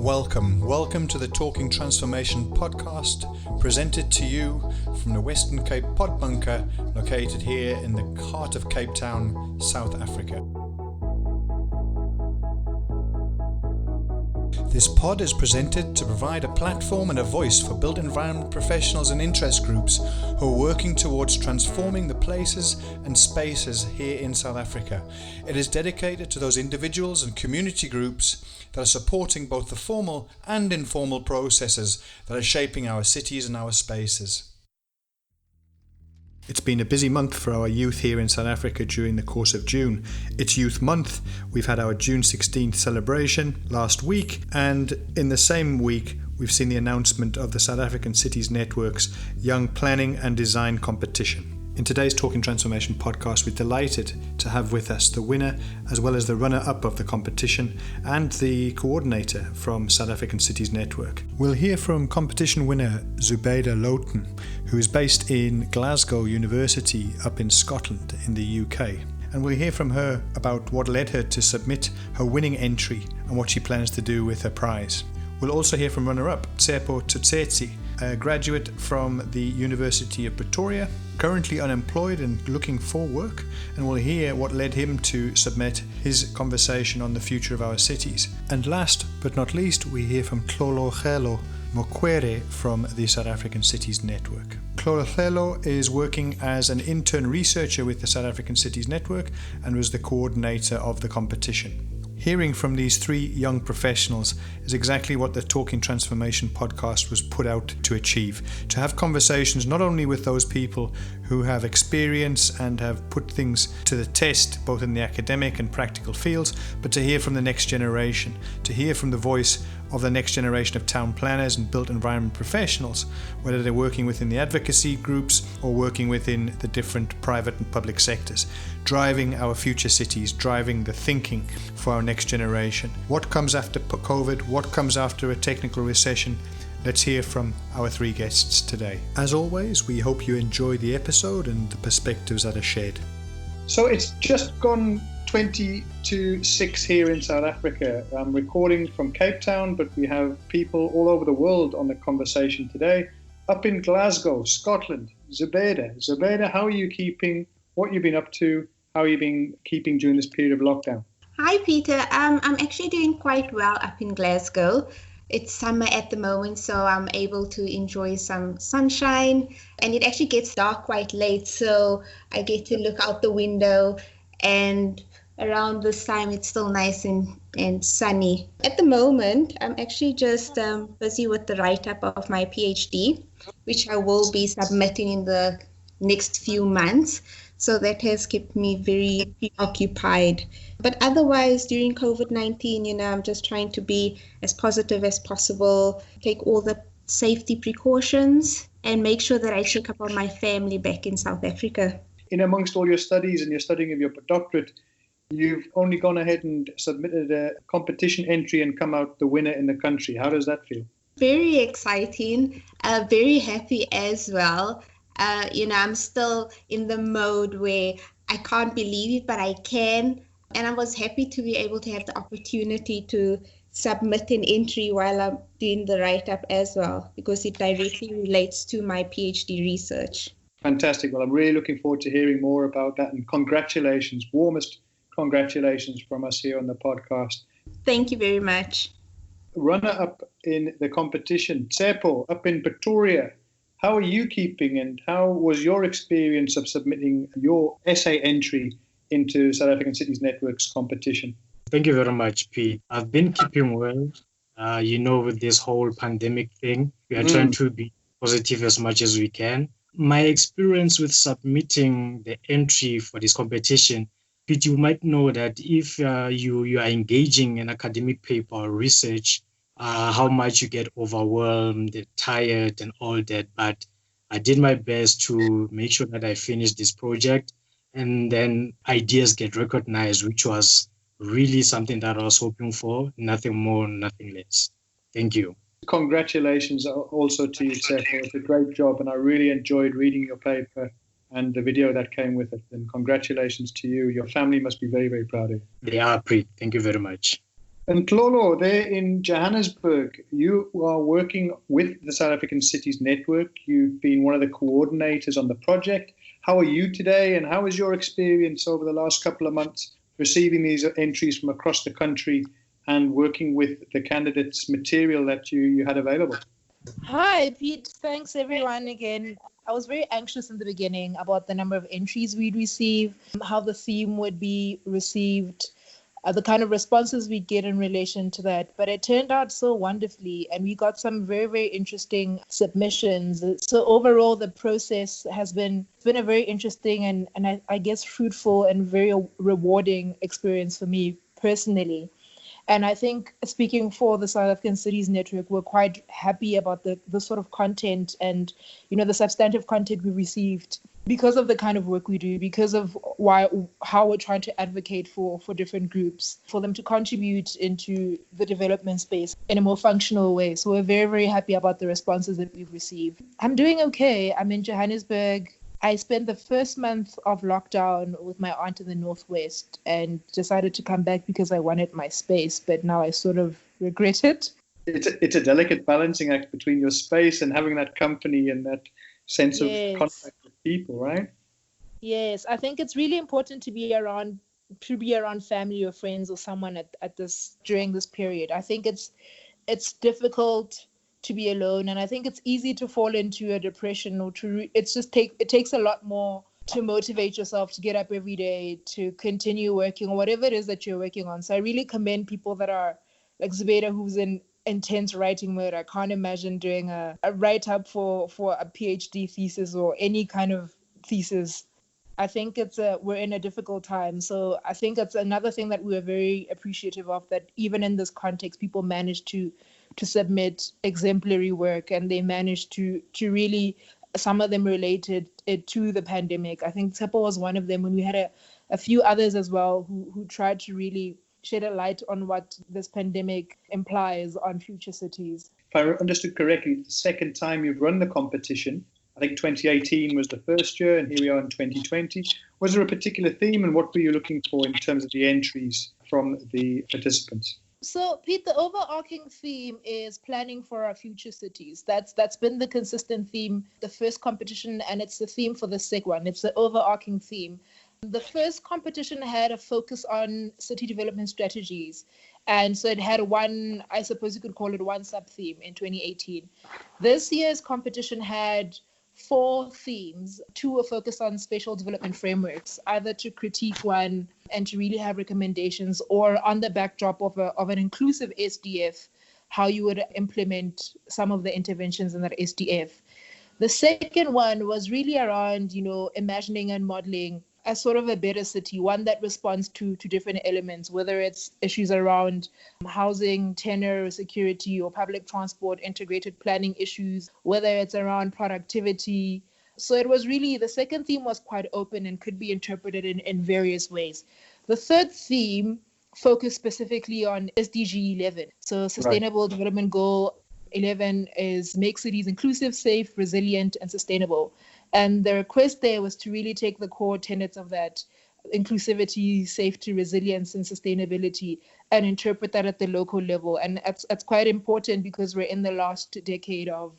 Welcome to the Talking Transformation podcast, presented to you from the Western Cape pod bunker located here in the heart of Cape Town, South Africa. This pod is presented to provide a platform and a voice for built environment professionals and interest groups who are working towards transforming the places and spaces here in South Africa. It is dedicated to those individuals and community groups that are supporting both the formal and informal processes that are shaping our cities and our spaces. It's been a busy month for our youth here in South Africa during the course of June. It's Youth Month. We've had our June 16th celebration last week, and in the same week we've seen the announcement of the South African Cities Network's Young Planning and Design Competition. In today's Talking Transformation podcast, we're delighted to have with us the winner as well as the runner-up of the competition and the coordinator from South African Cities Network. We'll hear from competition winner Zubaida Loughton, who is based in Glasgow University up in Scotland in the UK. And we'll hear from her about what led her to submit her winning entry and what she plans to do with her prize. We'll also hear from runner-up Tsepo Tutsetsi, a graduate from the University of Pretoria, currently unemployed and looking for work, and we'll hear what led him to submit his conversation on the future of our cities. And last but not least, we hear from Tlologelo Mokwere from the South African Cities Network. Tlologelo is working as an intern researcher with the South African Cities Network and was the coordinator of the competition. Hearing from these three young professionals is exactly what the Talking Transformation podcast was put out to achieve. To have conversations not only with those people who have experience and have put things to the test, both in the academic and practical fields, but to hear from the next generation, to hear from the voice of the next generation of town planners and built environment professionals, whether they're working within the advocacy groups or working within the different private and public sectors, driving our future cities, driving the thinking for our next generation. What comes after COVID? What comes after a technical recession? Let's hear from our three guests today. As always, we hope you enjoy the episode and the perspectives that are shared. So it's just gone 20 to 6 here in South Africa. I'm recording from Cape Town, but we have people all over the world on the conversation today. Up in Glasgow, Scotland, Zubaida, how are you keeping? What have you been up to? How have you been keeping during this period of lockdown? Hi, Peter. I'm actually doing quite well up in Glasgow. It's summer at the moment, so I'm able to enjoy some sunshine, and it actually gets dark quite late, so I get to look out the window, and around this time it's still nice and sunny. At the moment, I'm actually just busy with the write-up of my PhD, which I will be submitting in the next few months. So that has kept me very preoccupied. But otherwise, during COVID-19, I'm just trying to be as positive as possible, take all the safety precautions, and make sure that I check up on my family back in South Africa. In amongst all your studies and your studying of your doctorate, you've only gone ahead and submitted a competition entry and come out the winner in the country. How does that feel? Very exciting, very happy as well. I'm still in the mode where I can't believe it, but I can. And I was happy to be able to have the opportunity to submit an entry while I'm doing the write-up as well, because it directly relates to my PhD research. Fantastic. Well, I'm really looking forward to hearing more about that. And congratulations, warmest congratulations from us here on the podcast. Thank you very much. Runner-up in the competition, Tsepo, up in Pretoria. How are you keeping, and how was your experience of submitting your essay entry into South African Cities Network's competition? Thank you very much, Pete. I've been keeping well. With this whole pandemic thing, we are trying to be positive as much as we can. My experience with submitting the entry for this competition, Pete, you might know that if you are engaging in academic paper or research, how much you get overwhelmed, tired, and all that. But I did my best to make sure that I finished this project, and then ideas get recognized, which was really something that I was hoping for. Nothing more, nothing less. Thank you. Congratulations also to you, Tsepo. It's a great job, and I really enjoyed reading your paper and the video that came with it. And congratulations to you. Your family must be very, very proud of you. They are, Preet. Thank you very much. And Tlolo, there in Johannesburg, you are working with the South African Cities Network. You've been one of the coordinators on the project. How are you today, and how is your experience over the last couple of months receiving these entries from across the country and working with the candidates' material that you had available? Hi, Pete. Thanks, everyone, again. I was very anxious in the beginning about the number of entries we'd receive, how the theme would be received, the kind of responses we'd get in relation to that. But it turned out so wonderfully, and we got some very, very interesting submissions. So overall, the process has been a very interesting and I guess fruitful and very rewarding experience for me personally. And I think, speaking for the South African Cities Network, we're quite happy about the sort of content and, the substantive content we received because of the kind of work we do, because of how we're trying to advocate for different groups, for them to contribute into the development space in a more functional way. So we're very, very happy about the responses that we've received. I'm doing okay. I'm in Johannesburg. I spent the first month of lockdown with my aunt in the Northwest and decided to come back because I wanted my space, but now I sort of regret it. It's a delicate balancing act between your space and having that company and that sense of contact with people, right? Yes, I think it's really important to be around family or friends or someone at this during this period. I think it's difficult to be alone, and I think it's easy to fall into a depression or it takes a lot more to motivate yourself to get up every day, to continue working or whatever it is that you're working on. So I really commend people that are like Zubaida, who's in intense writing mode. I can't imagine doing a write-up for a PhD thesis or any kind of thesis. I think we're in a difficult time. So I think it's another thing that we're very appreciative of, that even in this context, people manage to submit exemplary work, and they managed to really, some of them related it to the pandemic. I think Tsepo was one of them, and we had a few others as well who tried to really shed a light on what this pandemic implies on future cities. If I understood correctly, the second time you've run the competition, I think 2018 was the first year, and here we are in 2020. Was there a particular theme, and what were you looking for in terms of the entries from the participants? So, Pete, the overarching theme is planning for our future cities. That's been the consistent theme, the first competition, and it's the theme for the second one. It's the overarching theme. The first competition had a focus on city development strategies. And so it had one, I suppose you could call it one sub-theme in 2018. This year's competition had 4 themes. 2 were focused on spatial development frameworks, either to critique one and to really have recommendations, or on the backdrop of an inclusive SDF, how you would implement some of the interventions in that SDF. The second one was really around, imagining and modeling as sort of a better city, one that responds to different elements, whether it's issues around housing, tenure, security, or public transport, integrated planning issues, whether it's around productivity. So it was really, the second theme was quite open and could be interpreted in various ways. The third theme focused specifically on SDG 11. So Sustainable Development Goal 11 is make cities inclusive, safe, resilient, and sustainable. And the request there was to really take the core tenets of that, inclusivity, safety, resilience, and sustainability, and interpret that at the local level. And that's quite important because we're in the last decade of,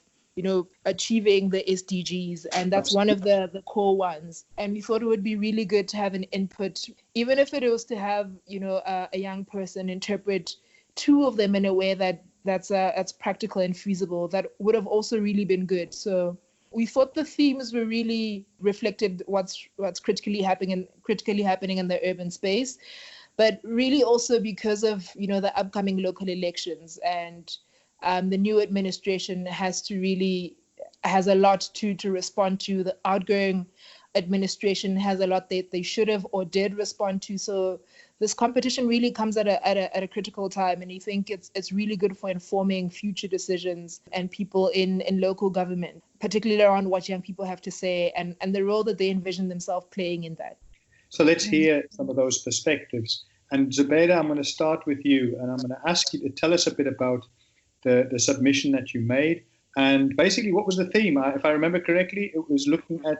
achieving the SDGs, and that's one of the core ones. And we thought it would be really good to have an input, even if it was to have, a young person interpret 2 of them in a way that's practical and feasible. That would have also really been good. So we thought the themes were really reflected what's critically happening in the urban space, but really also because of the upcoming local elections, and the new administration has a lot to respond to. The outgoing administration has a lot that they should have or did respond to. So this competition really comes at a critical time, and I think it's really good for informing future decisions and people in local government, particularly around what young people have to say and the role that they envision themselves playing in that. So let's hear some of those perspectives. And Zubaida, I'm going to start with you, and I'm going to ask you to tell us a bit about the submission that you made, and basically what was the theme. If I remember correctly, it was looking at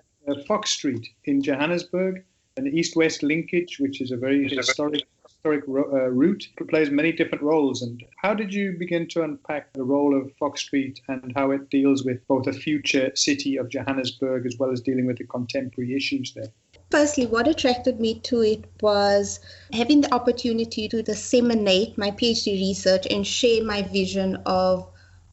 Fox Street in Johannesburg, an east-west linkage, which is a very historic historic route plays many different roles. And how did you begin to unpack the role of Fox Street and how it deals with both the future city of Johannesburg as well as dealing with the contemporary issues there? Firstly, what attracted me to it was having the opportunity to disseminate my PhD research and share my vision of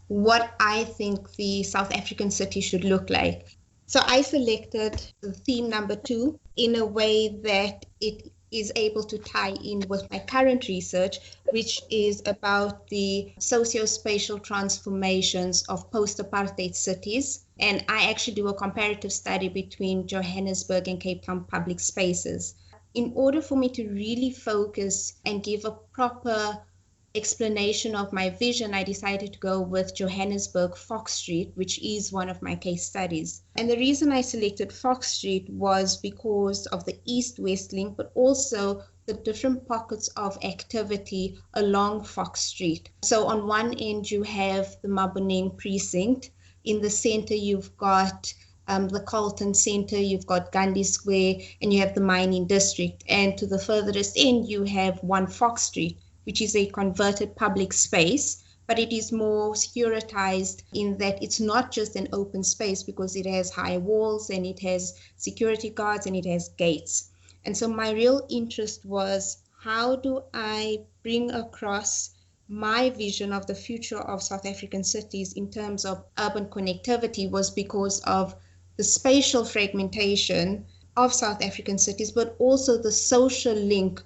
what I think the South African city should look like. So I selected the theme number 2 in a way that it is able to tie in with my current research, which is about the socio-spatial transformations of post-apartheid cities. And I actually do a comparative study between Johannesburg and Cape Town public spaces. In order for me to really focus and give a proper explanation of my vision, I decided to go with Johannesburg Fox Street, which is one of my case studies. And the reason I selected Fox Street was because of the east-west link, but also the different pockets of activity along Fox Street. So on one end, you have the Maboneng precinct. In the center, you've got the Carlton Center, you've got Gandhi Square, and you have the mining district. And to the furthest end, you have 1 Fox Street, which is a converted public space, but it is more securitized in that it's not just an open space because it has high walls and it has security guards and it has gates. And so my real interest was, how do I bring across my vision of the future of South African cities in terms of urban connectivity, was because of the spatial fragmentation of South African cities, but also the social link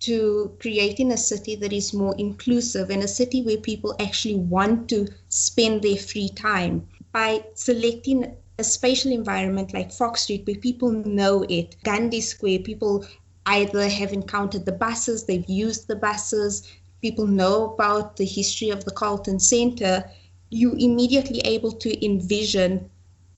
to creating a city that is more inclusive and a city where people actually want to spend their free time. By selecting a spatial environment like Fox Street, where people know it, Gandhi Square, people either have encountered the buses, they've used the buses, people know about the history of the Carlton Center, you're immediately able to envision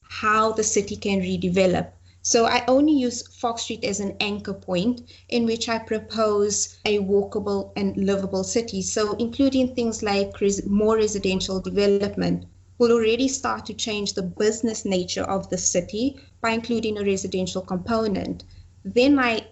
how the city can redevelop. So I only use Fox Street as an anchor point in which I propose a walkable and livable city. So including things like more residential development will already start to change the business nature of the city by including a residential component. Then I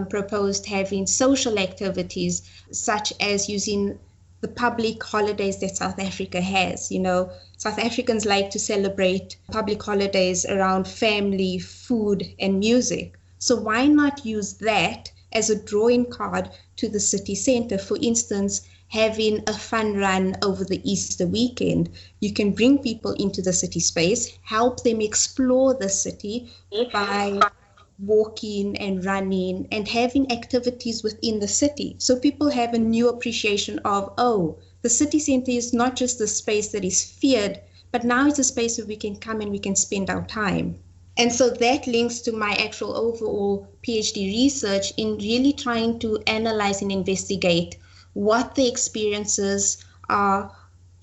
proposed having social activities such as using the public holidays that South Africa has. You know, South Africans like to celebrate public holidays around family, food, and music. So why not use that as a drawing card to the city center? For instance, having a fun run over the Easter weekend. You can bring people into the city space, help them explore the city by walking and running and having activities within the city. So people have a new appreciation of, oh, the city center is not just the space that is feared, but now it's a space where we can come and we can spend our time. And so that links to my actual overall PhD research in really trying to analyze and investigate what the experiences are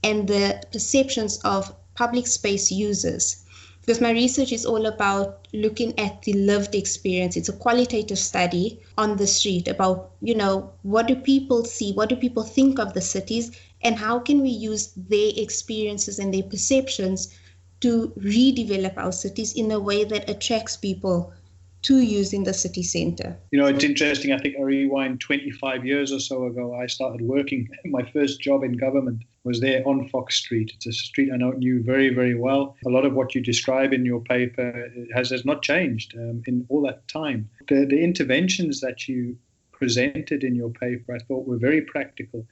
and the perceptions of public space users. Because my research is all about looking at the lived experience. It's a qualitative study on the street about, you know, what do people see? What do people think of the cities? And how can we use their experiences and their perceptions to redevelop our cities in a way that attracts people to using the city center? You know, it's interesting. I think I rewind 25 years or so ago, I started working. My first job in government was there on Fox Street. It's a street I knew very, very well. A lot of what you describe in your paper has not changed in all that time. The interventions that you presented in your paper, I thought were very practical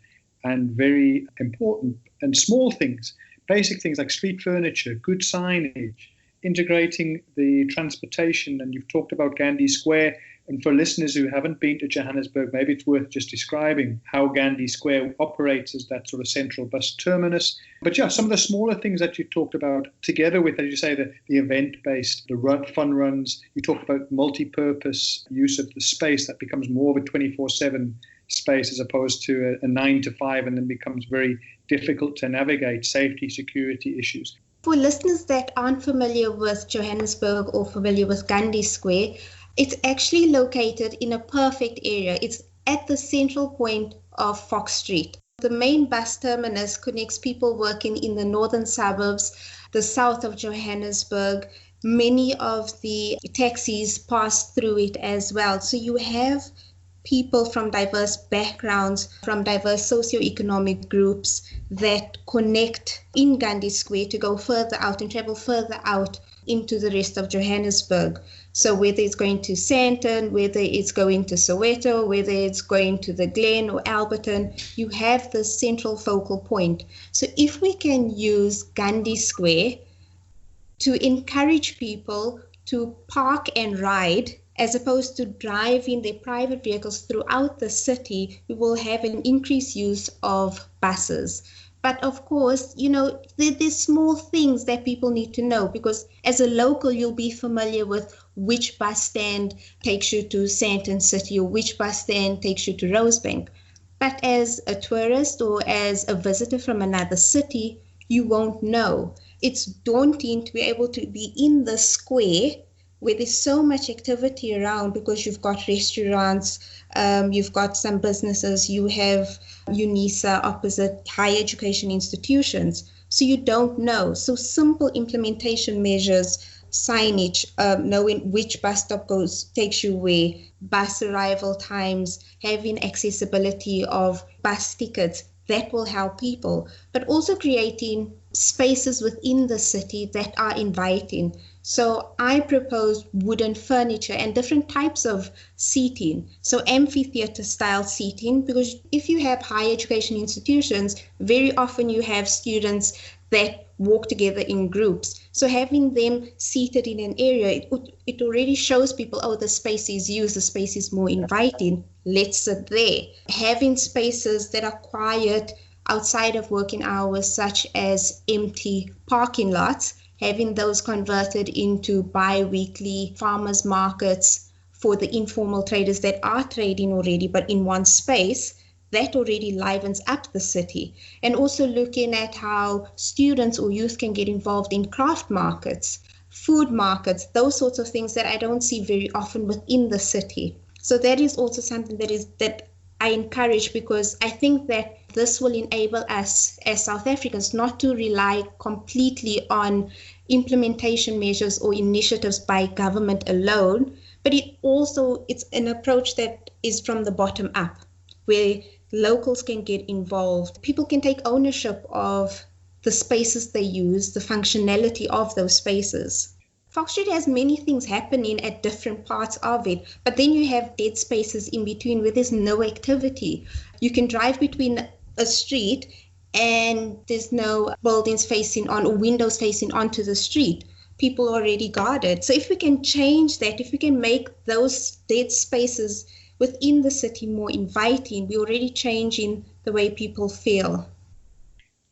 and very important, and small things, basic things like street furniture, good signage, integrating the transportation. And you've talked about Gandhi Square. And for listeners who haven't been to Johannesburg, maybe it's worth just describing how Gandhi Square operates as that sort of central bus terminus. But yeah, some of the smaller things that you talked about, together with, as you say, the event-based, the fun runs. You talked about multi-purpose use of the space that becomes more of a 24/7 space as opposed to a 9 to 5, and then becomes very difficult to navigate safety, security issues. For listeners that aren't familiar with Johannesburg or familiar with Gandhi Square, it's actually located in a perfect area. It's at the central point of Fox Street. The main bus terminus connects people working in the northern suburbs, the south of Johannesburg. Many of the taxis pass through it as well. So you have people from diverse backgrounds, from diverse socioeconomic groups that connect in Gandhi Square to go further out and travel further out into the rest of Johannesburg. So whether it's going to Sandton, whether it's going to Soweto, whether it's going to the Glen or Alberton, you have this central focal point. So if we can use Gandhi Square to encourage people to park and ride, as opposed to driving their private vehicles throughout the city, we will have an increased use of buses. But of course, there's small things that people need to know, because as a local, you'll be familiar with which bus stand takes you to Sandton City or which bus stand takes you to Rosebank. But as a tourist or as a visitor from another city, you won't know. It's daunting to be able to be in the square where there's so much activity around, because you've got restaurants, you've got some businesses, you have UNISA opposite higher education institutions. So you don't know. So simple implementation measures, signage, knowing which bus stop takes you where, bus arrival times, having accessibility of bus tickets, that will help people. But also creating spaces within the city that are inviting. So I propose wooden furniture and different types of seating. So amphitheater style seating, because if you have higher education institutions, very often you have students that walk together in groups. So having them seated in an area, it already shows people, oh, the space is used, the space is more inviting, let's sit there. Having spaces that are quiet outside of working hours, such as empty parking lots, having those converted into bi-weekly farmers markets for the informal traders that are trading already, but in one space, that already livens up the city. And also looking at how students or youth can get involved in craft markets, food markets, those sorts of things that I don't see very often within the city. So that is also something that I encourage, because I think that this will enable us as South Africans not to rely completely on implementation measures or initiatives by government alone, but it's an approach that is from the bottom up, where locals can get involved. People can take ownership of the spaces they use, the functionality of those spaces. Fox Street has many things happening at different parts of it, but then you have dead spaces in between where there's no activity. You can drive between a street and there's no buildings facing on or windows facing onto the street. People already guarded. So if we can change that, if we can make those dead spaces within the city more inviting, we're already changing the way people feel.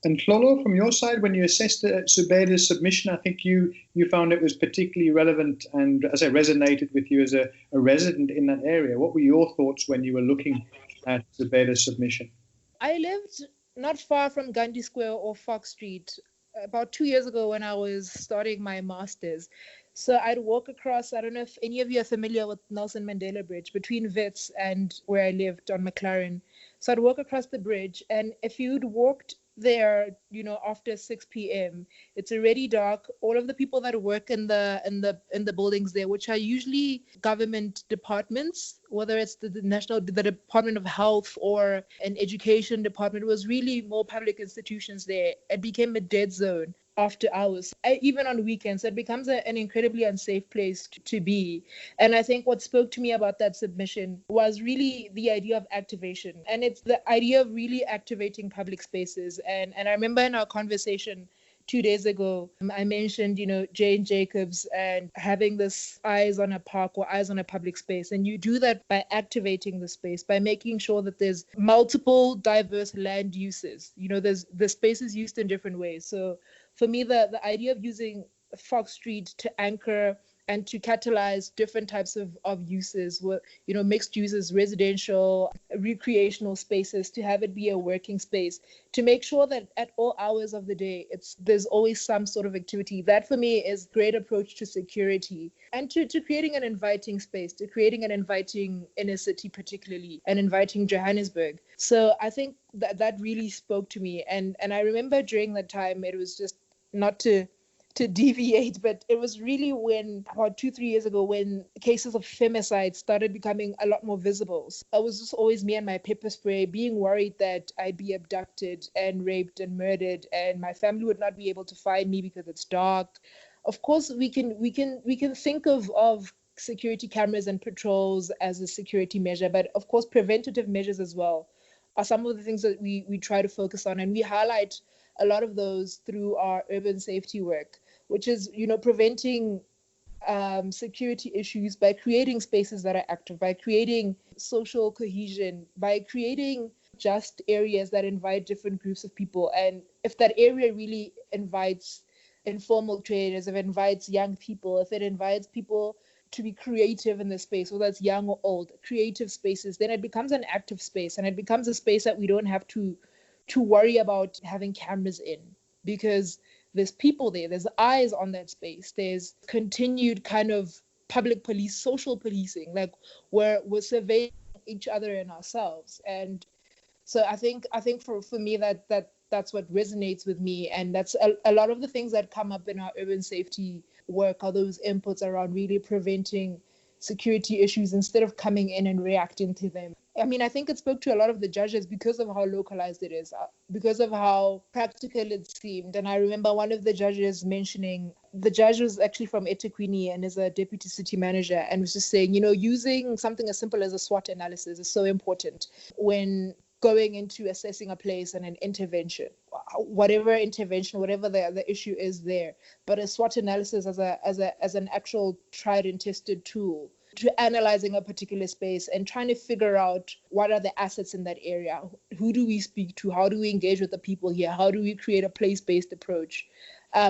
And Hlolo, from your side, when you assessed Zubaydah's submission, I think you found it was particularly relevant and, as I resonated with you as a resident in that area. What were your thoughts when you were looking at Zubaydah's submission? I lived not far from Gandhi Square or Fox Street about 2 years ago when I was starting my master's. So I'd walk across, I don't know if any of you are familiar with Nelson Mandela Bridge, between Wits and where I lived on McLaren. So I'd walk across the bridge, and if you'd walked there, after 6 p.m., it's already dark. All of the people that work in the buildings there, which are usually government departments, whether it's the Department of Health or an education department, was really more public institutions there. It became a dead zone after hours, even on weekends. It becomes an incredibly unsafe place to be. And I think what spoke to me about that submission was really the idea of activation. And it's the idea of really activating public spaces. And I remember in our conversation 2 days ago, I mentioned, Jane Jacobs and having this eyes on a park or eyes on a public space. And you do that by activating the space, by making sure that there's multiple diverse land uses. The space is used in different ways. So for me, the idea of using Fox Street to anchor and to catalyze different types of uses, mixed uses, residential, recreational spaces, to have it be a working space, to make sure that at all hours of the day, there's always some sort of activity. That for me is a great approach to security and to creating an inviting space, to creating an inviting inner city, particularly, and inviting Johannesburg. So I think that really spoke to me. And I remember during that time, it was just not to to deviate, but it was really when about 2-3 years ago when cases of femicide started becoming a lot more visible. So it was just always me and my pepper spray, being worried that I'd be abducted and raped and murdered, and my family would not be able to find me because it's dark. Of course, we can think of security cameras and patrols as a security measure, but of course, preventative measures as well are some of the things that we try to focus on, and we highlight a lot of those through our urban safety work, which is, preventing security issues by creating spaces that are active, by creating social cohesion, by creating just areas that invite different groups of people. And if that area really invites informal traders, if it invites young people, if it invites people to be creative in the space, whether it's young or old, creative spaces, then it becomes an active space, and it becomes a space that we don't have to worry about having cameras in, because there's people there, there's eyes on that space, there's continued kind of public police, social policing, like we're surveying each other and ourselves. And so I think for me that's what resonates with me, and that's a lot of the things that come up in our urban safety work are those inputs around really preventing security issues instead of coming in and reacting to them. I mean, I think it spoke to a lot of the judges because of how localized it is, because of how practical it seemed. And I remember one of the judges mentioning, the judge was actually from eThekwini and is a deputy city manager, and was just saying, using something as simple as a SWOT analysis is so important when going into assessing a place and an intervention, whatever the issue is there. But a SWOT analysis as an actual tried and tested tool to analyzing a particular space and trying to figure out what are the assets in that area, who do we speak to, how do we engage with the people here, how do we create a place-based approach,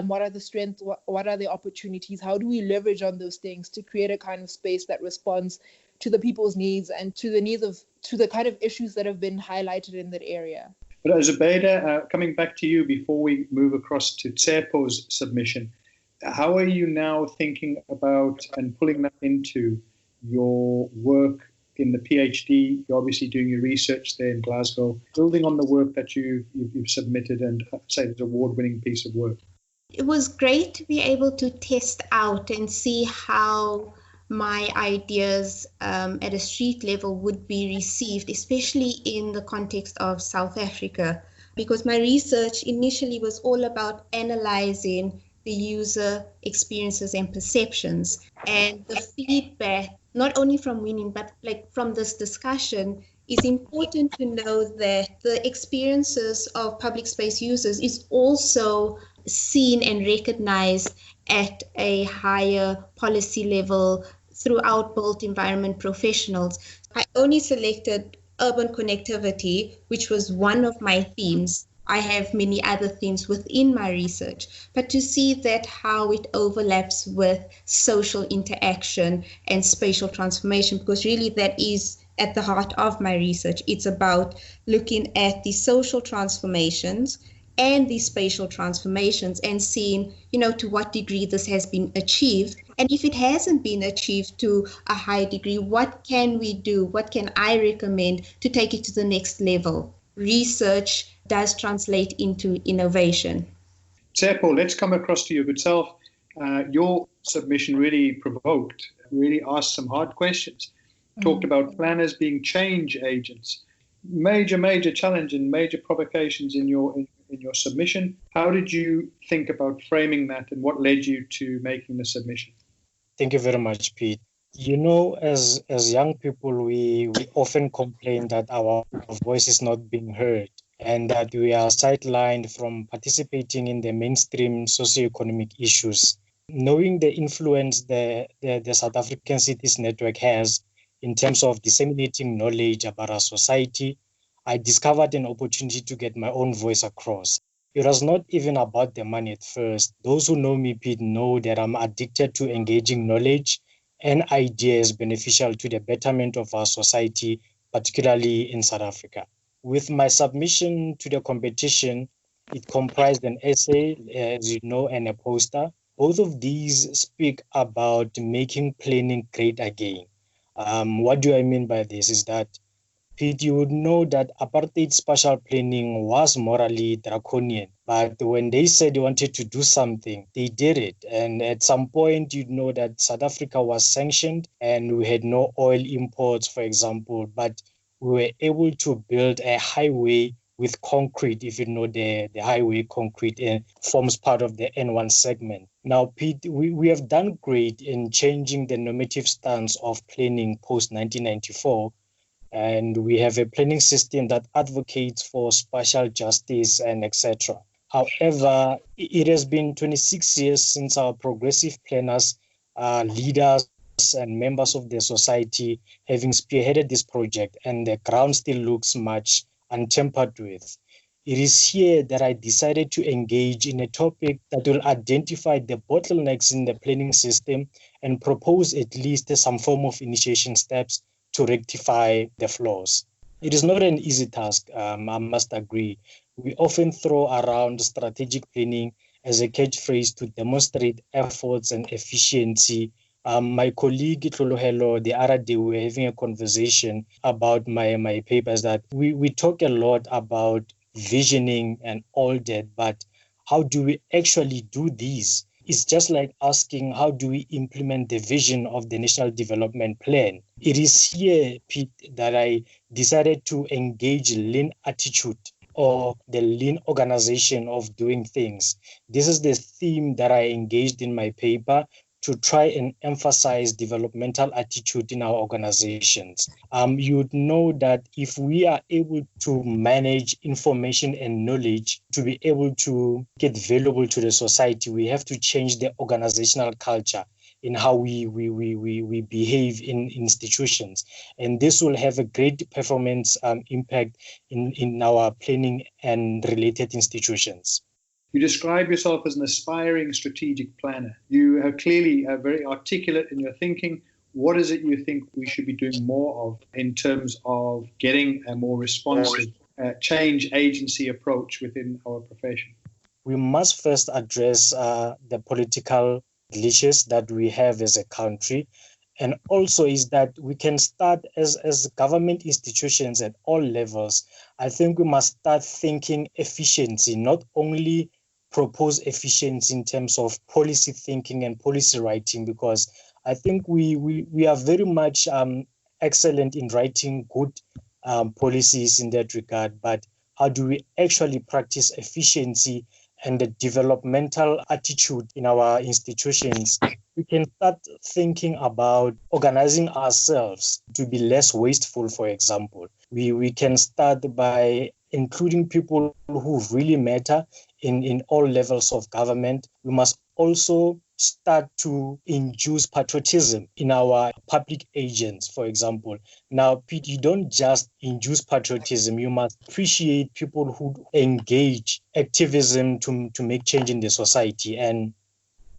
what are the strengths, what are the opportunities, how do we leverage on those things to create a kind of space that responds to the people's needs and to the kind of issues that have been highlighted in that area. But Zubaida, coming back to you before we move across to Tsepo's submission, how are you now thinking about and pulling that into your work in the PhD? You're obviously doing your research there in Glasgow, building on the work that you've submitted and say it's an award-winning piece of work. It was great to be able to test out and see how my ideas at a street level would be received, especially in the context of South Africa, because my research initially was all about analyzing the user experiences and perceptions, and the feedback, not only from women, but like from this discussion, is important to know that the experiences of public space users is also seen and recognized at a higher policy level throughout built environment professionals. I only selected urban connectivity, which was one of my themes. I have many other themes within my research, but to see that how it overlaps with social interaction and spatial transformation, because really that is at the heart of my research. It's about looking at the social transformations and the spatial transformations and seeing, to what degree this has been achieved. And if it hasn't been achieved to a high degree, what can we do? What can I recommend to take it to the next level? Research does translate into innovation. Tsepo, let's come across to your good self. Your submission really asked some hard questions. Talked about planners being change agents. Major challenge and major provocations in your submission. How did you think about framing that, and what led you to making the submission? Thank you very much, Pete. As young people, we often complain that our voice is not being heard and that we are sidelined from participating in the mainstream socioeconomic issues. Knowing the influence the South African Cities Network has in terms of disseminating knowledge about our society, I discovered an opportunity to get my own voice across. It was not even about the money at first. Those who know me, Pete, know that I'm addicted to engaging knowledge and ideas beneficial to the betterment of our society, particularly in South Africa. With my submission to the competition, it comprised an essay, as you know, and a poster. Both of these speak about making planning great again. What do I mean by this is that Pete, you would know that apartheid spatial planning was morally draconian, but when they said they wanted to do something, they did it. And at some point, you'd know that South Africa was sanctioned and we had no oil imports, for example, but we were able to build a highway with concrete. If you know the highway concrete forms part of the N1 segment. Now, Pete, we have done great in changing the normative stance of planning post-1994. And we have a planning system that advocates for spatial justice and etc. However, it has been 26 years since our progressive planners, leaders, and members of the society having spearheaded this project, and the ground still looks much untempered with. It is here that I decided to engage in a topic that will identify the bottlenecks in the planning system and propose at least some form of initiation steps to rectify the flaws. It is not an easy task, I must agree. We often throw around strategic planning as a catchphrase to demonstrate efforts and efficiency. My colleague Tlolohelo, the other day, we were having a conversation about my papers that we talk a lot about visioning and all that, but how do we actually do these? It's just like asking, how do we implement the vision of the National Development Plan? It is here, Pete, that I decided to engage lean attitude or the lean organization of doing things. This is the theme that I engaged in my paper to try and emphasize developmental attitude in our organizations. You would know that if we are able to manage information and knowledge to be able to get valuable to the society, we have to change the organizational culture in how we behave in institutions. And this will have a great performance impact in our planning and related institutions. You describe yourself as an aspiring strategic planner. You are clearly very articulate in your thinking. What is it you think we should be doing more of in terms of getting a more responsive change agency approach within our profession? We must first address the political glitches that we have as a country. And also is that we can start as government institutions at all levels. I think we must start thinking efficiency, not only propose efficiency in terms of policy thinking and policy writing, because I think we are very much excellent in writing good policies in that regard, but how do we actually practice efficiency and the developmental attitude in our institutions? We can start thinking about organizing ourselves to be less wasteful, for example. We can start by including people who really matter in all levels of government. We must also start to induce patriotism in our public agents, for example. Now, Pete, you don't just induce patriotism, you must appreciate people who engage activism to make change in the society. And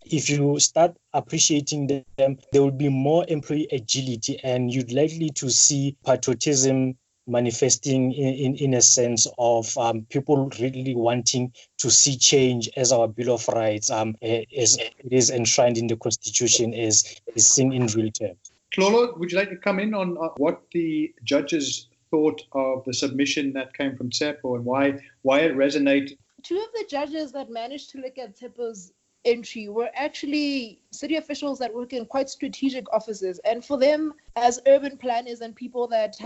if you start appreciating them, there will be more employee agility, and you'd likely to see patriotism manifesting in a sense of people really wanting to see change as our Bill of Rights, as it is enshrined in the Constitution, is seen in real terms. Tlolo, would you like to come in on what the judges thought of the submission that came from Tsepo and why it resonated? Two of the judges that managed to look at Tsepo's entry were actually city officials that work in quite strategic offices. And for them, as urban planners and people that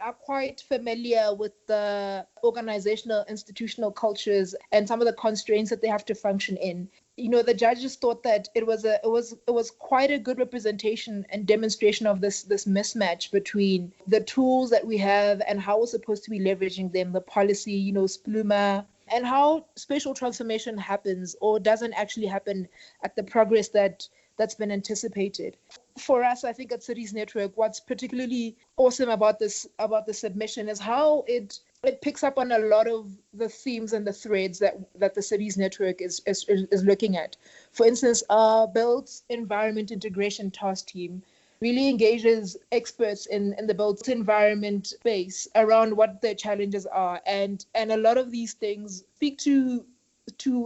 are quite familiar with the organizational, institutional cultures and some of the constraints that they have to function in, the judges thought that it was quite a good representation and demonstration of this mismatch between the tools that we have and how we're supposed to be leveraging them, the policy, Spluma, and how spatial transformation happens or doesn't actually happen at the progress that's been anticipated. For us, I think at Cities Network, what's particularly awesome about the submission is how it picks up on a lot of the themes and the threads that the Cities Network is looking at. For instance, our built environment integration task team really engages experts in the built environment space around what their challenges are. And a lot of these things speak to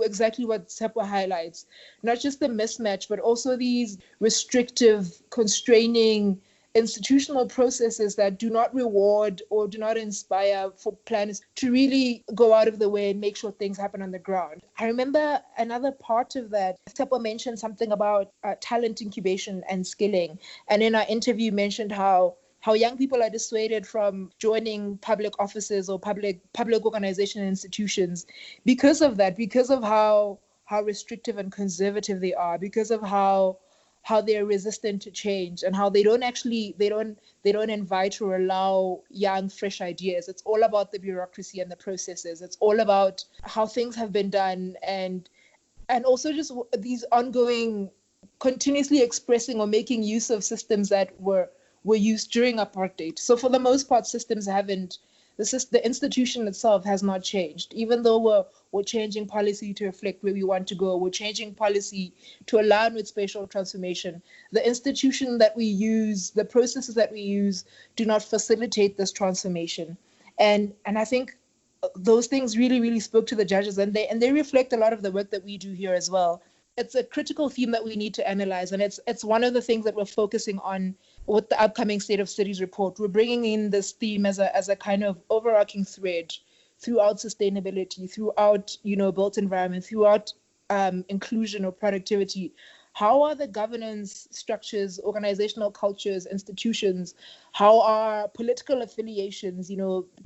exactly what Tsepo highlights, not just the mismatch, but also these restrictive, constraining institutional processes that do not reward or do not inspire for planners to really go out of the way and make sure things happen on the ground. I remember another part of that, Tepo mentioned something about talent incubation and skilling. And in our interview mentioned how young people are dissuaded from joining public offices or public organization and institutions because of that, because of how restrictive and conservative they are, because of how they're resistant to change, and how they don't invite or allow young, fresh ideas. It's all about the bureaucracy and the processes. It's all about how things have been done, and also just these ongoing, continuously expressing or making use of systems that were used during apartheid. So for the most part, systems haven't. The institution itself has not changed, even though we're changing policy to reflect where we want to go. We're changing policy to align with spatial transformation. The institution that we use, the processes that we use, do not facilitate this transformation. And I think those things really, really spoke to the judges, and they reflect a lot of the work that we do here as well. It's a critical theme that we need to analyze, and it's one of the things that we're focusing on with the upcoming State of Cities report. We're bringing in this theme as a kind of overarching thread throughout sustainability, throughout built environment, throughout inclusion or productivity. How are the governance structures, organizational cultures, institutions? How are political affiliations,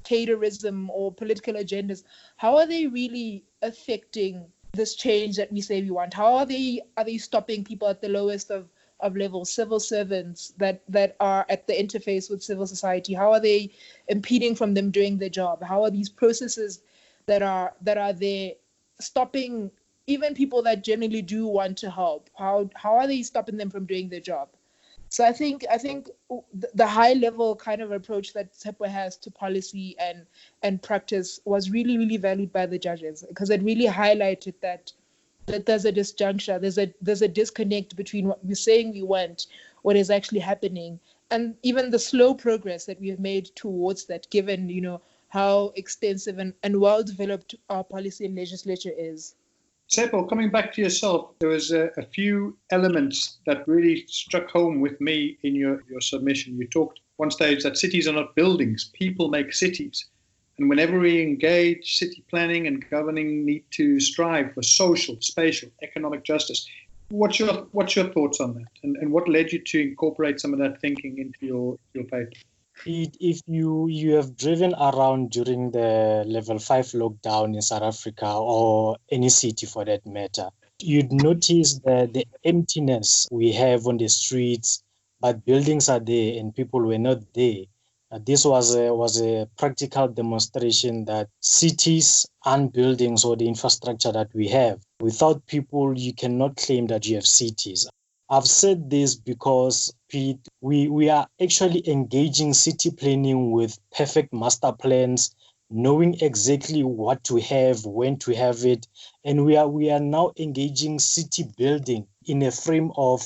caterism or political agendas? How are they really affecting this change that we say we want? How are they stopping people at the lowest of levels, civil servants that are at the interface with civil society? How are they impeding from them doing their job? How are these processes that are there stopping even people that generally do want to help? How are they stopping them from doing their job? So I think the high level kind of approach that Tepo has to policy and practice was really, really valued by the judges, because it really highlighted that there's a disjuncture, there's a disconnect between what we're saying we want, what is actually happening, and even the slow progress that we have made towards that, given how extensive and well developed our policy and legislature is. Tepo, coming back to yourself, there was a few elements that really struck home with me in your submission. You talked one stage that cities are not buildings, people make cities. And whenever we engage, city planning and governing need to strive for social, spatial, economic justice. What's your thoughts on that? And what led you to incorporate some of that thinking into your paper? If you have driven around during the level 5 lockdown in South Africa, or any city for that matter, you'd notice the emptiness we have on the streets, but buildings are there and people were not there. This was a practical demonstration that cities and buildings, or the infrastructure that we have, without people, you cannot claim that you have cities. I've said this because, Pete, we are actually engaging city planning with perfect master plans, knowing exactly what to have, when to have it. And we are now engaging city building in a frame of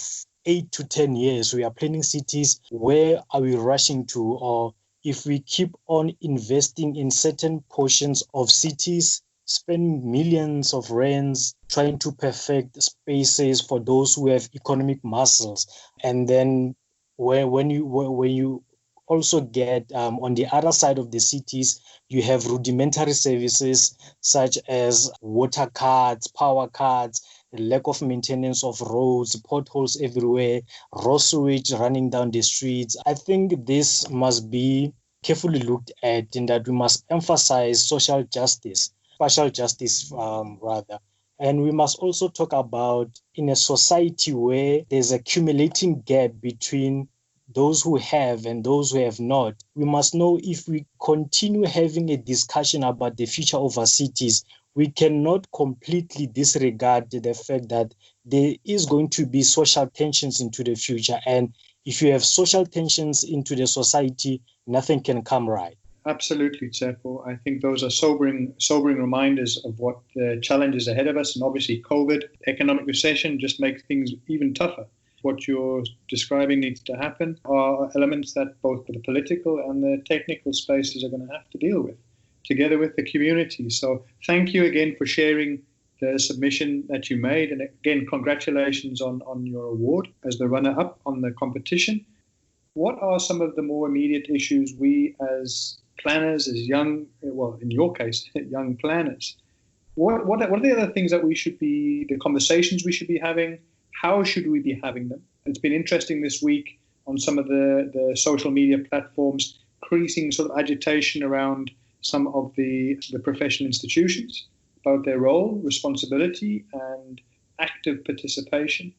8 to 10 years. We are planning cities. Where are we rushing to? Or if we keep on investing in certain portions of cities, spend millions of rands trying to perfect spaces for those who have economic muscles, and then when you also get on the other side of the cities, you have rudimentary services such as water cards, power cards, lack of maintenance of roads, potholes everywhere, raw sewage running down the streets. I think this must be carefully looked at, in that we must emphasize social justice, spatial justice rather. And we must also talk about, in a society where there's a accumulating gap between those who have and those who have not, we must know, if we continue having a discussion about the future of our cities, we cannot completely disregard the fact that there is going to be social tensions into the future. And if you have social tensions into the society, nothing can come right. Absolutely, Tepo. I think those are sobering reminders of what the challenges ahead of us. And obviously COVID, economic recession just makes things even tougher. What you're describing needs to happen are elements that both the political and the technical spaces are going to have to deal with, together with the community. So thank you again for sharing the submission that you made. And again, congratulations on your award as the runner-up on the competition. what are some of the more immediate issues we as planners, as young, well, in your case, young planners, what are the other things that we should be, the conversations we should be having? How should we be having them? It's been interesting this week on some of the social media platforms, increasing sort of agitation around some of the professional institutions about their role, responsibility, and active participation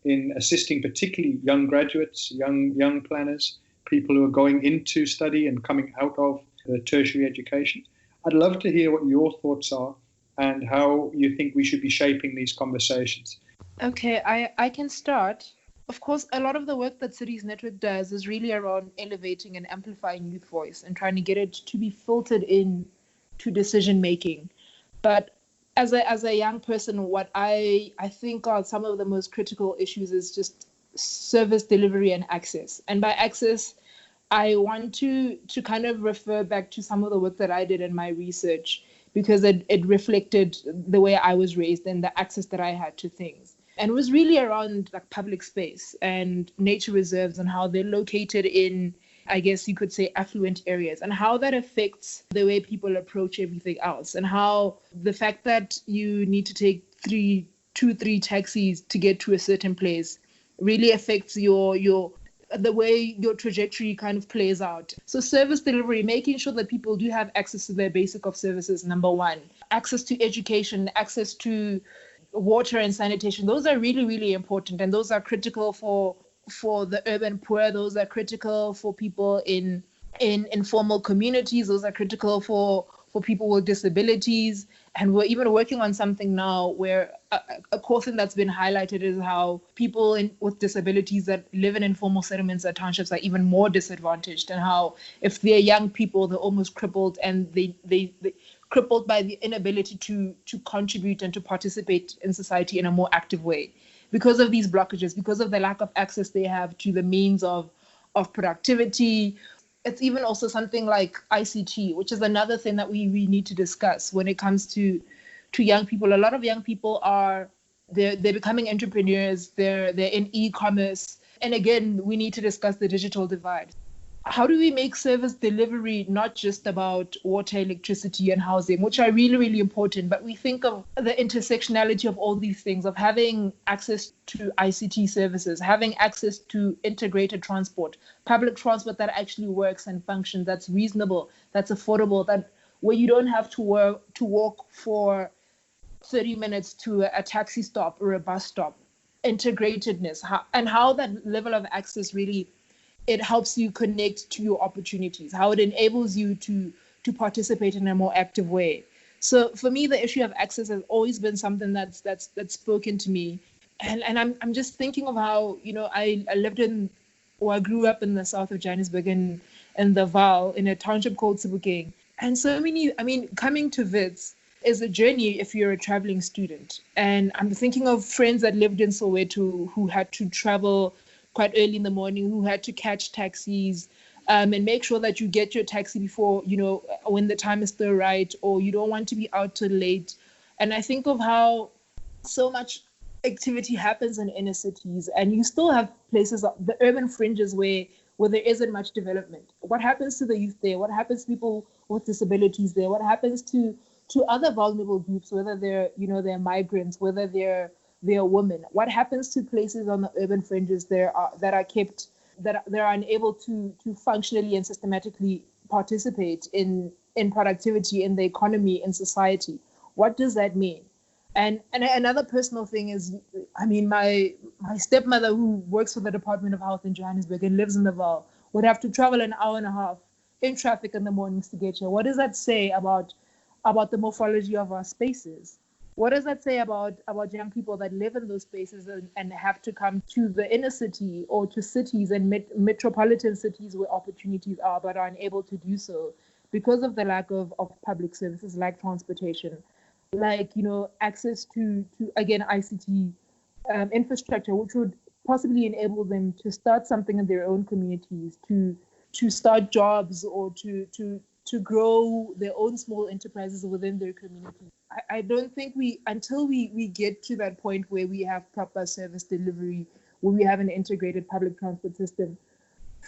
in assisting particularly young graduates, young planners, people who are going into study and coming out of tertiary education. I'd love to hear what your thoughts are and how you think we should be shaping these conversations. Okay, I can start. Of course, a lot of the work that Cities Network does is really around elevating and amplifying youth voice and trying to get it to be filtered in to decision making. But as a young person, what I think are some of the most critical issues is just service delivery and access. And by access, I want to kind of refer back to some of the work that I did in my research, because it reflected the way I was raised and the access that I had to things. And it was really around like public space and nature reserves and how they're located in, I guess you could say, affluent areas, and how that affects the way people approach everything else, and how the fact that you need to take two, three taxis to get to a certain place really affects the way your trajectory kind of plays out. So service delivery, making sure that people do have access to their basic of services, number one. Access to education, access to water and sanitation, those are really, really important, and those are critical for the urban poor. Those are critical for people in informal communities. Those are critical for people with disabilities. And we're even working on something now where a core thing that's been highlighted is how people with disabilities that live in informal settlements or townships are even more disadvantaged, and how if they're young people, they're almost crippled, and they crippled by the inability to contribute and to participate in society in a more active way because of these blockages, because of the lack of access they have to the means of productivity. It's even also something like ICT, which is another thing that we need to discuss when it comes to young people. A lot of young people they're becoming entrepreneurs. They're in e-commerce, and again, we need to discuss the digital divide. How do we make service delivery not just about water, electricity, and housing, which are really, really important, but we think of the intersectionality of all these things, of having access to ICT services, having access to integrated transport, public transport that actually works and functions, that's reasonable, that's affordable, that where you don't have to walk for 30 minutes to a taxi stop or a bus stop. Integratedness, and how that level of access really, it helps you connect to your opportunities, how it enables you to participate in a more active way. So for me, the issue of access has always been something that's spoken to me. And I'm just thinking of how, I grew up in the south of Johannesburg in the Vaal, in a township called Sebokeng. And so coming to Wits is a journey if you're a traveling student. And I'm thinking of friends that lived in Soweto who had to travel quite early in the morning, who had to catch taxis and make sure that you get your taxi before, when the time is still right, or you don't want to be out till late. And I think of how so much activity happens in inner cities, and you still have places, the urban fringes where there isn't much development. What happens to the youth there? What happens to people with disabilities there? What happens to other vulnerable groups, whether they're migrants, whether they're women? What happens to places on the urban fringes that are unable to functionally and systematically participate in productivity, in the economy, in society? What does that mean? And another personal thing is, my stepmother, who works for the Department of Health in Johannesburg and lives in the Vaal, would have to travel an hour and a half in traffic in the mornings to get here. What does that say about the morphology of our spaces? What does that say about young people that live in those spaces and have to come to the inner city or to cities and metropolitan cities where opportunities are, but are unable to do so because of the lack of public services like transportation, like, access to again, ICT infrastructure, which would possibly enable them to start something in their own communities, to start jobs, or to grow their own small enterprises within their community. I don't think until we get to that point where we have proper service delivery, where we have an integrated public transport system,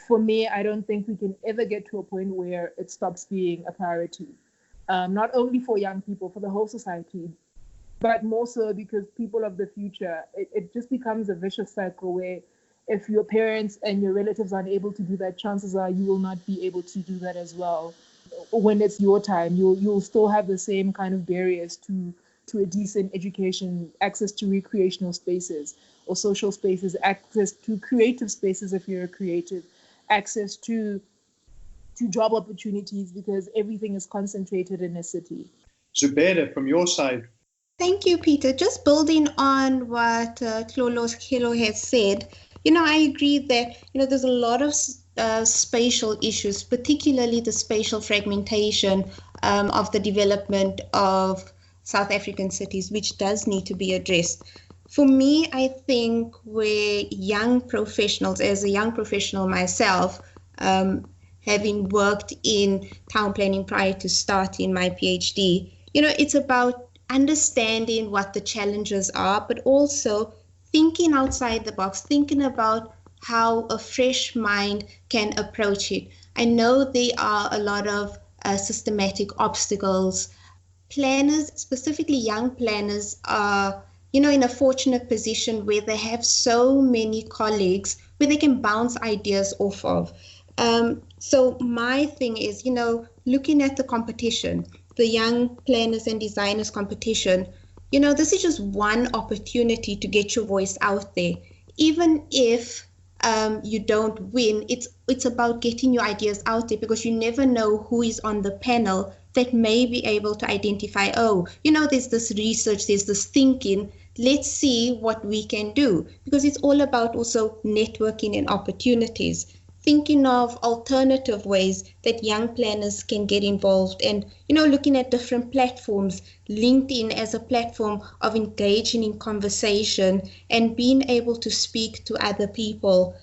For me, I don't think we can ever get to a point where it stops being a priority, not only for young people, for the whole society, but more so because people of the future, it just becomes a vicious cycle where if your parents and your relatives aren't able to do that, chances are you will not be able to do that as well. When it's your time, you'll still have the same kind of barriers to a decent education, access to recreational spaces or social spaces, access to creative spaces if you're a creative, access to job opportunities, because everything is concentrated in a city. Zubaida, from your side. Thank you, Peter. Just building on what Tlolo Kilo has said, I agree that, there's a lot of spatial issues, particularly the spatial fragmentation of the development of South African cities, which does need to be addressed. For me, I think where young professionals, as a young professional myself, having worked in town planning prior to starting my PhD, it's about understanding what the challenges are, but also thinking outside the box, thinking about how a fresh mind can approach it. I know there are a lot of systematic obstacles. Planners, specifically young planners, are, in a fortunate position where they have so many colleagues where they can bounce ideas off of. So my thing is, looking at the competition, the young planners and designers competition, this is just one opportunity to get your voice out there. Even if you don't win, it's about getting your ideas out there, because you never know who is on the panel that may be able to identify, there's this research, there's this thinking, let's see what we can do. Because it's all about also networking and opportunities, thinking of alternative ways that young planners can get involved, and, looking at different platforms, LinkedIn as a platform of engaging in conversation and being able to speak to other people,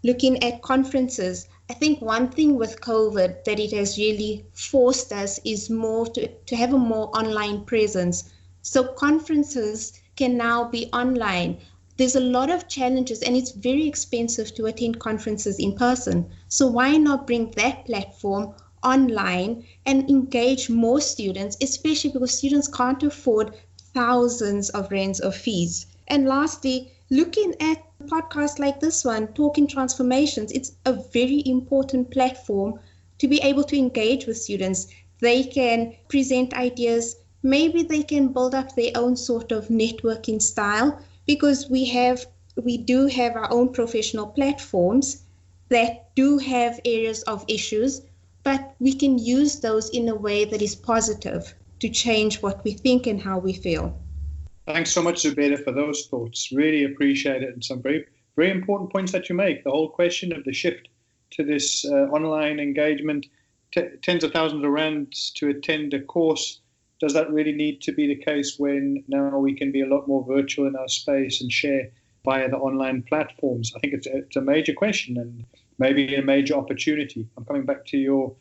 looking at conferences. I think one thing with COVID that it has really forced us is more to have a more online presence. So conferences can now be online. There's a lot of challenges, and it's very expensive to attend conferences in person. So why not bring that platform online and engage more students, especially because students can't afford thousands of rands of fees. And lastly, looking at podcasts like this one, Talking Transformations, it's a very important platform to be able to engage with students. They can present ideas, maybe they can build up their own sort of networking style, because we do have our own professional platforms that do have areas of issues, but we can use those in a way that is positive to change what we think and how we feel. Thanks so much, Zubaida, for those thoughts. Really appreciate it, and some very, very important points that you make. The whole question of the shift to this online engagement, tens of thousands of rands to attend a course. Does that really need to be the case when now we can be a lot more virtual in our space and share via the online platforms? I think it's a major question, and maybe a major opportunity. I'm coming back to your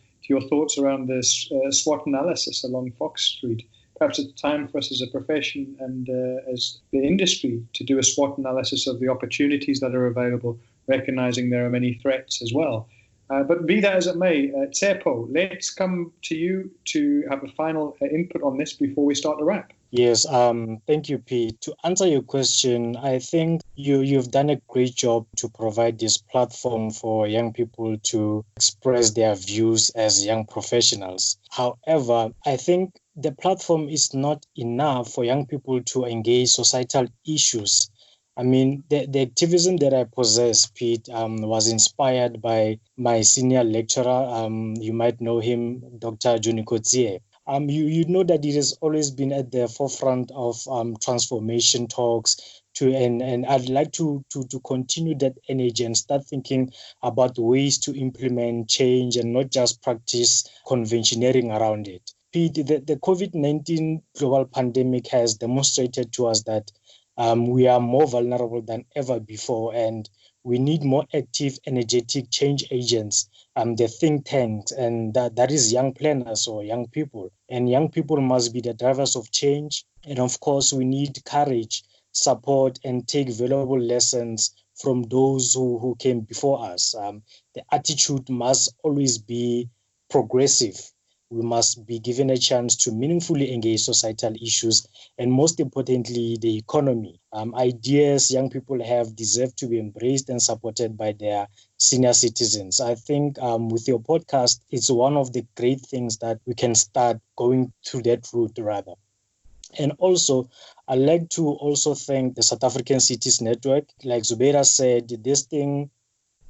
thoughts around this SWOT analysis along Fox Street. Perhaps it's time for us as a profession and as the industry to do a SWOT analysis of the opportunities that are available, recognizing there are many threats as well. But be that as it may, Tsepo, let's come to you to have a final input on this before we start the wrap. Yes, thank you, Pete. To answer your question, I think you've done a great job to provide this platform for young people to express their views as young professionals. However, I think the platform is not enough for young people to engage societal issues. I mean, the activism that I possess, Pete, was inspired by my senior lecturer. You might know him, Dr. Johnny Kotzie. You know that it has always been at the forefront of transformation talks, and I'd like to continue that energy and start thinking about ways to implement change and not just practice conventioneering around it. Pete, the COVID-19 global pandemic has demonstrated to us that we are more vulnerable than ever before, and we need more active, energetic change agents, the think tanks, and that is young planners or young people. And young people must be the drivers of change. And of course, we need courage, support, and take valuable lessons from those who came before us. The attitude must always be progressive. We must be given a chance to meaningfully engage societal issues, and most importantly, the economy. Ideas young people have deserve to be embraced and supported by their senior citizens. I think with your podcast, it's one of the great things that we can start going through that route rather. And also, I'd like to also thank the South African Cities Network. Like Zubaida said, this thing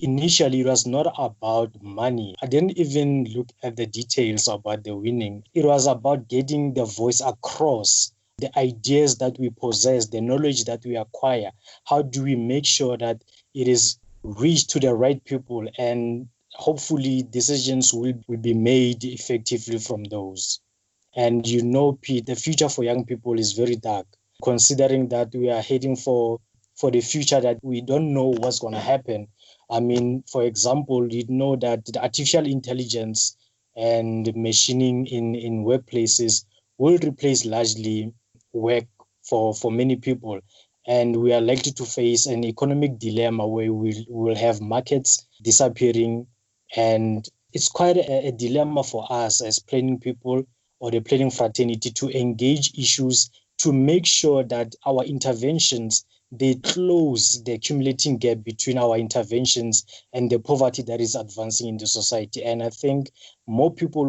initially was not about money. I didn't even look at the details about the winning. It was about getting the voice across, the ideas that we possess, the knowledge that we acquire. How do we make sure that it is reached to the right people, and hopefully decisions will be made effectively from those. And you know, Pete, the future for young people is very dark, considering that we are heading for the future that we don't know what's going to happen. I mean, for example, you know that the artificial intelligence and machining in workplaces will replace largely work for many people. And we are likely to face an economic dilemma where we will have markets disappearing. And it's quite a dilemma for us as planning people or the planning fraternity to engage issues to make sure that our interventions, they close the accumulating gap between our interventions and the poverty that is advancing in the society. And I think more people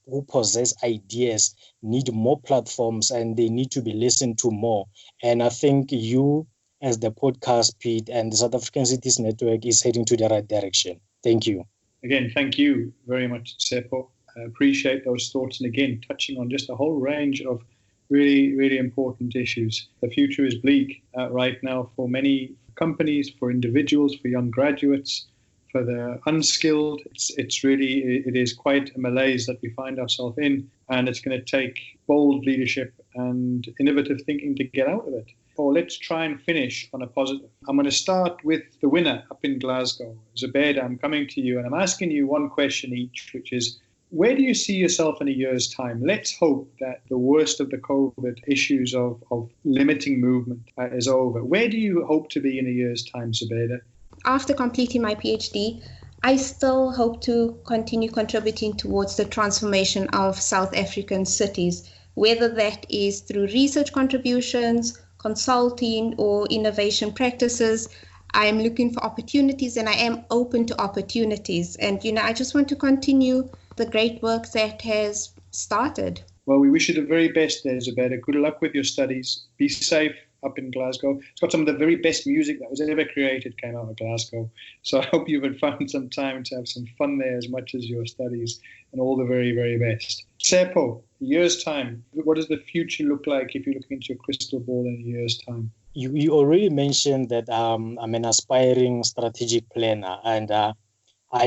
who possess ideas need more platforms, and they need to be listened to more. And I think you, as the podcast, Pete, and the South African Cities Network is heading to the right direction. Thank you. Again, thank you very much, Tsepo. I appreciate those thoughts, and again, touching on just a whole range of really, really important issues. The future is bleak right now for many companies, for individuals, for young graduates, for the unskilled. It is quite a malaise that we find ourselves in, and it's going to take bold leadership and innovative thinking to get out of it. Or let's try and finish on a positive. I'm going to start with the winner up in Glasgow. Zubaida, I'm coming to you, and I'm asking you one question each, which is, where do you see yourself in a year's time? Let's hope that the worst of the COVID issues of limiting movement is over. Where do you hope to be in a year's time, Zubaida? After completing my PhD, I still hope to continue contributing towards the transformation of South African cities, whether that is through research contributions, consulting, or innovation practices. I am looking for opportunities, and I am open to opportunities. And, I just want to continue the great work that has started. Well, we wish you the very best there, Zubaida. Good luck with your studies. Be safe up in Glasgow. It's got some of the very best music that was ever created came out of Glasgow. So I hope you've found some time to have some fun there as much as your studies, and all the very, very best. Tsepo, a year's time, what does the future look like if you look into your crystal ball in a year's time? You already mentioned that I'm an aspiring strategic planner, and I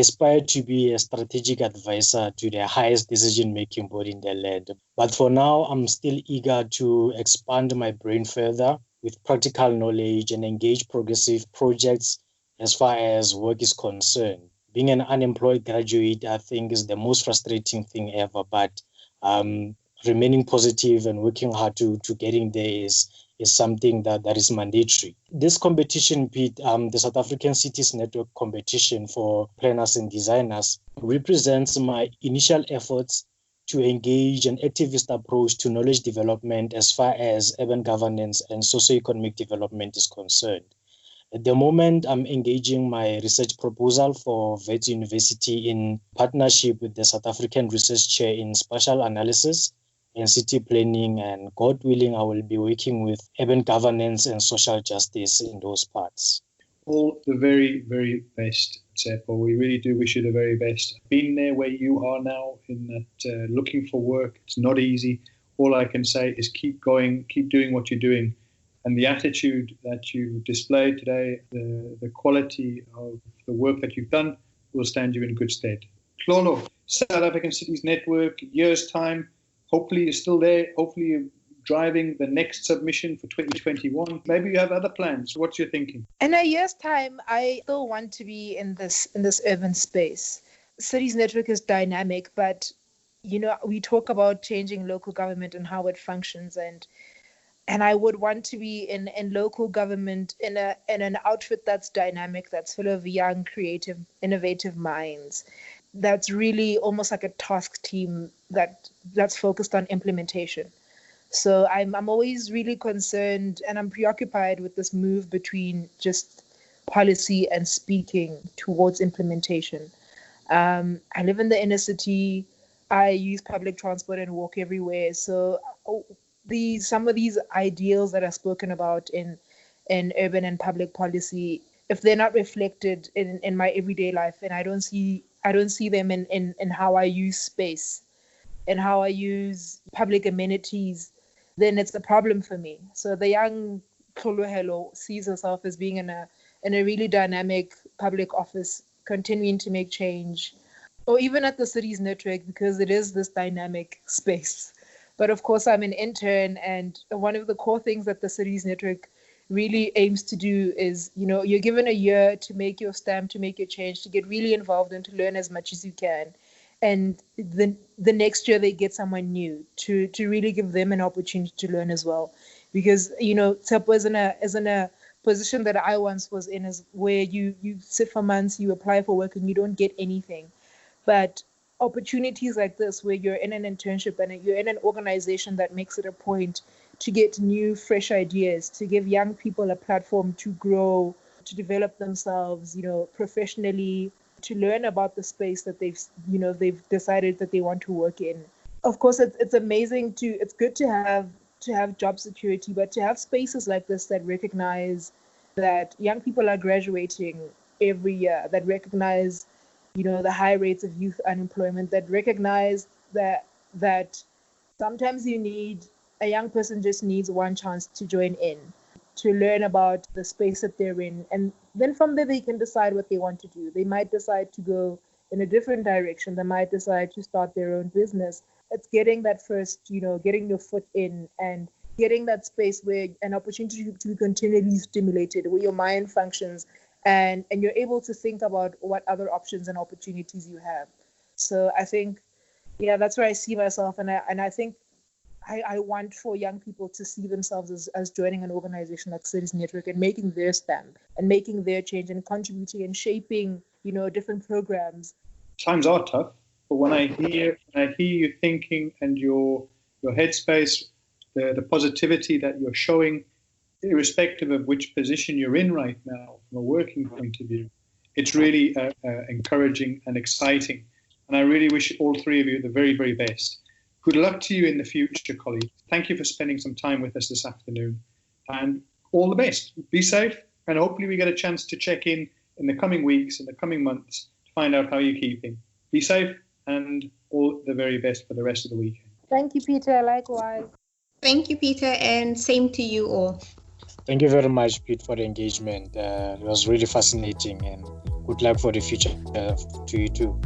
aspire to be a strategic advisor to the highest decision-making body in the land. But for now, I'm still eager to expand my brain further with practical knowledge and engage progressive projects as far as work is concerned. Being an unemployed graduate, I think, is the most frustrating thing ever, but remaining positive and working hard to getting there is something that is mandatory. This competition, Pete, the South African Cities Network competition for planners and designers, represents my initial efforts to engage an activist approach to knowledge development as far as urban governance and socioeconomic development is concerned. At the moment, I'm engaging my research proposal for Wits University in partnership with the South African Research Chair in Spatial Analysis and City Planning, and God willing, I will be working with urban governance and social justice in those parts. All the very, very best, Tsepo. We really do wish you the very best. Being there where you are now, in that looking for work, it's not easy. All I can say is keep going, keep doing what you're doing. And the attitude that you displayed today, the quality of the work that you've done will stand you in good stead. Hlolo, South African Cities Network, year's time. Hopefully you're still there. Hopefully you're driving the next submission for 2021. Maybe you have other plans. What's your thinking? In a year's time, I still want to be in this urban space. Cities Network is dynamic, but we talk about changing local government and how it functions, and And I would want to be in local government in an outfit that's dynamic, that's full of young, creative, innovative minds. That's really almost like a task team that's focused on implementation. So I'm always really concerned, and I'm preoccupied with this move between just policy and speaking towards implementation. I live in the inner city. I use public transport and walk everywhere. So some of these ideals that are spoken about in urban and public policy, if they're not reflected in my everyday life, and I don't see them in how I use space and how I use public amenities, then it's a problem for me. So the young Khuluhelo sees herself as being in a really dynamic public office, continuing to make change, or even at the city's network, because it is this dynamic space. But of course, I'm an intern, and one of the core things that the city's network really aims to do is, you're given a year to make your stamp, to make your change, to get really involved and to learn as much as you can. And the next year they get someone new to really give them an opportunity to learn as well. Because, Tsepo is in a position that I once was in, is where you sit for months, you apply for work and you don't get anything. But opportunities like this, where you're in an internship and you're in an organization that makes it a point to get new, fresh ideas, to give young people a platform to grow, to develop themselves, professionally, to learn about the space that they've decided that they want to work in. Of course, it's amazing it's good to have job security, but to have spaces like this that recognize that young people are graduating every year, that recognize, the high rates of youth unemployment, that recognize that sometimes a young person just needs one chance to join in, to learn about the space that they're in. And then from there, they can decide what they want to do. They might decide to go in a different direction. They might decide to start their own business. It's getting that first, getting your foot in and getting that space where an opportunity to be continually stimulated, where your mind functions and you're able to think about what other options and opportunities you have. So I think, that's where I see myself. And I think I want for young people to see themselves as joining an organization like Cities Network and making their stamp and making their change and contributing and shaping, different programs. Times are tough, but when I hear you thinking and your headspace, the positivity that you're showing, irrespective of which position you're in right now, from a working point of view, it's really encouraging and exciting. And I really wish all three of you the very, very best. Good luck to you in the future, colleagues. Thank you for spending some time with us this afternoon, and all the best. Be safe, and hopefully we get a chance to check in the coming weeks and the coming months to find out how you're keeping. Be safe, and all the very best for the rest of the weekend. Thank you, Peter. Likewise. Thank you, Peter, and same to you all. Thank you very much, Pete, for the engagement. It was really fascinating, and good luck for the future to you too.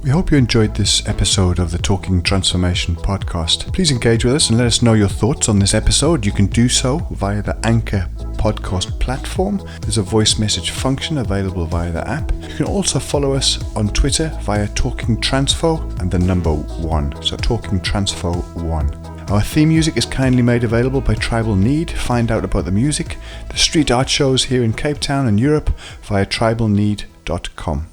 We hope you enjoyed this episode of the Talking Transformation podcast. Please engage with us and let us know your thoughts on this episode. You can do so via the Anchor podcast platform. There's a voice message function available via the app. You can also follow us on Twitter via Talking Transfo and the number 1. So Talking Transfo 1. Our theme music is kindly made available by Tribal Need. Find out about the music, the street art shows here in Cape Town and Europe via tribalneed.com.